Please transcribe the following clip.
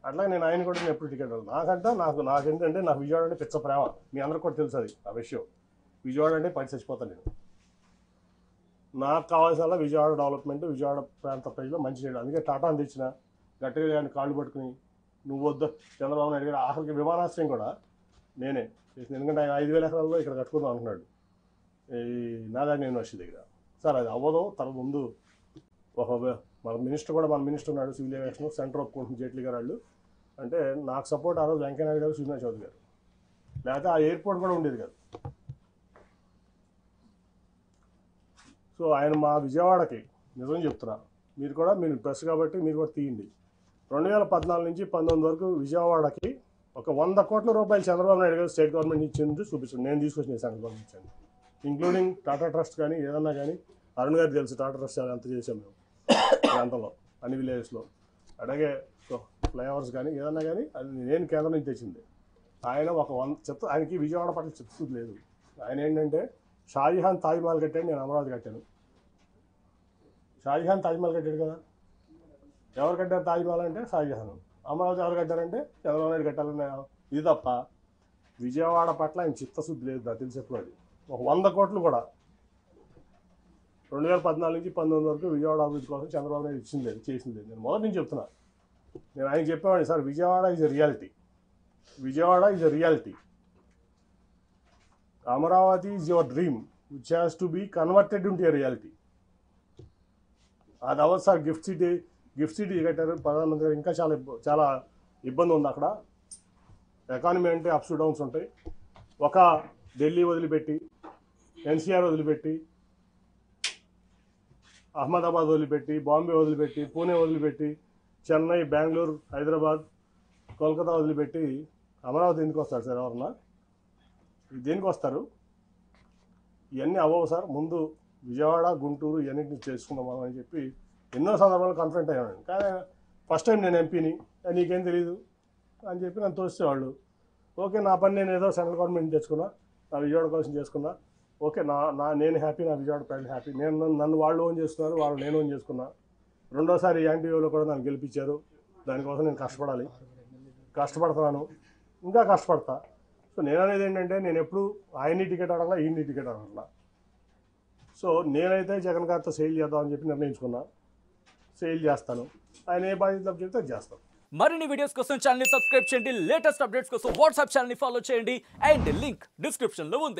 అట్లా నేను ఆయన కూడా నేను ఎప్పుడు టికెట్ నాకేంటంటే నాకు విజయవాడ అంటే పిచ్చ ప్రేమ. మీ అందరికి కూడా తెలుసు అది ఆ విషయం. విజయవాడ అంటే పడి చచ్చిపోతాను నేను. నాకు కావాల్సిన విజయవాడ డెవలప్మెంట్, విజయవాడ ప్రాంత ప్రజలు మంచి చేయడం. అందుకే టాటాని తెచ్చిన గట్టిగా కానీ కాళ్ళు పట్టుకుని నువ్వు వద్దు చంద్రబాబు నాయుడు గారు ఆఖరికి విమానాశ్రయం కూడా నేనే చేసింది. ఎందుకంటే ఆయన 5,000 ఎకరాల్లో ఇక్కడ కట్టుకుందాం అంటున్నాడు ఈ నాగార్జున యూనివర్సిటీ దగ్గర. సార్ అది అవ్వదు. తర్వాత ముందు ఒక మన మినిస్టర్ ఉన్నాడు సివిల్ ఏవియేషన్, సెంటర్ ఒప్పుకుంటుంది జైట్లీ గారు వాళ్ళు. అంటే నాకు సపోర్ట్ ఆ రోజు వెంకయ్యనాయుడు గారు, సుజనా చౌదరి గారు. లేకపోతే ఆ ఎయిర్పోర్ట్ కూడా ఉండేది కాదు. సో ఆయన మా విజయవాడకి నిజం చెప్తున్నా, మీరు ప్రెస్ కాబట్టి మీరు కూడా తీయండి. 2014 నుంచి 19 వరకు విజయవాడకి ఒక 100 కోట్ల రూపాయలు చంద్రబాబు నాయుడు గారు స్టేట్ గవర్నమెంట్ ఇచ్చింది చూపిస్తుంది. నేను తీసుకొచ్చిన సెంట్రల్ గవర్నమెంట్ ఇచ్చాను, ఇంక్లూడింగ్ టాటా ట్రస్ట్ కానీ ఏదన్నా కానీ. అరుణ్ గారికి తెలుసు టాటా ట్రస్ట్ ఎంత చేసాం మేము ప్రాంతంలో అన్ని విలేజెస్లో. అలాగే ఫ్లైఓవర్స్ కానీ ఏదన్నా కానీ అది నేను కేంద్రం నుంచి తెచ్చింది. ఆయన ఒక ఆయనకి విజయవాడ పట్ల చిత్తశుద్ధి లేదు. ఆయన ఏంటంటే షాజహాన్ తాజ్మహల్ కట్టాడు, నేను అమరావతి కట్టాను. షాజహాన్ తాజ్మహల్ కట్టాడు కదా, ఎవరు కట్టారు తాజ్మహల్ అంటే షాజహాన్. అమరావతి ఎవరు కట్టారంటే చంద్రబాబు నాయుడు కట్టాలన్న ఇది తప్ప విజయవాడ పట్ల ఆయన చిత్తశుద్ధి లేదు. నాకు తెలిసి ఎప్పుడు అది ఒక 100 కోట్లు కూడా 2014 నుంచి 19 వరకు విజయవాడ అభివృద్ధి కోసం చంద్రబాబు నాయుడు ఇచ్చింది లేదు, చేసింది లేదు. నేను మొదటి నుంచి చెప్తున్నా. నేను ఆయన చెప్పేవాడిని, sir Vijayawada is a reality, Vijayawada is a reality. Amaravati is your dream which has to be converted into a reality. అది అవ్వదు సార్. గిఫ్ట్ సిటీ కట్టారు ప్రధానమంత్రి గారు, ఇంకా చాలా ఇబ్బంది ఉంది అక్కడ. ఎకానమీ అంటే అప్స్ డౌన్స్ ఉంటాయి. ఒక ఢిల్లీ వదిలిపెట్టి, ఎన్సీఆర్ వదిలిపెట్టి, అహ్మదాబాద్ వదిలిపెట్టి, బాంబే వదిలిపెట్టి, పూణే వదిలిపెట్టి, చెన్నై, బెంగళూరు, హైదరాబాద్, కోల్కతా వదిలిపెట్టి అమరావతి ఎందుకు వస్తారు సార్? ఎవరన్నా దేనికి వస్తారు? ఇవన్నీ అవ్వవు సార్. ముందు విజయవాడ, గుంటూరు ఇవన్నింటినీ చేసుకుందాం మనం అని చెప్పి ఎన్నో సందర్భాలు కన్ఫరెంట్ అయ్యాను. కానీ ఫస్ట్ టైం నేను ఎంపీని, నీకేం తెలియదు అని చెప్పి నన్ను తోసేవాళ్ళు. ఓకే, నా పని నేను ఏదో సెంట్రల్ గవర్నమెంట్ తెచ్చుకున్నా, నా విజయవాడ కోసం చేసుకున్నా. ఓకే, నేను హ్యాపీ, నా విజయవాడ ప్రజలు హ్యాపీ. నన్ను వాళ్ళు ఓన్ చేస్తున్నారు, వాళ్ళు నేను ఓన్ చేసుకున్నా. రెండోసారి యాంటీవీలో కూడా నన్ను గెలిపించారు. దానికోసం నేను కష్టపడుతున్నాను, ఇంకా కష్టపడతా. సో నేను అనేది ఏంటంటే, నేను ఎప్పుడు ఆయన్ని టికెట్ అడగలా, ఈయన్ని టికెట్ అడగలా. సో నేనైతే జగన్ గారితో సెయిల్ చేద్దామని చెప్పి నిర్ణయించుకున్నా. సెయిల్ చేస్తాను, ఆయన ఏ బాధ్యత చెప్తే అది చేస్తాను. మరిన్ని వీడియోస్ కోసం ఛానల్ ని సబ్స్క్రైబ్ చేయండి, లేటెస్ట్ అప్డేట్స్ కోసం వాట్సాప్ ఛానల్ ని ఫాలో చేయండి, అండ్ లింక్ డిస్క్రిప్షన్ లో ఉంది.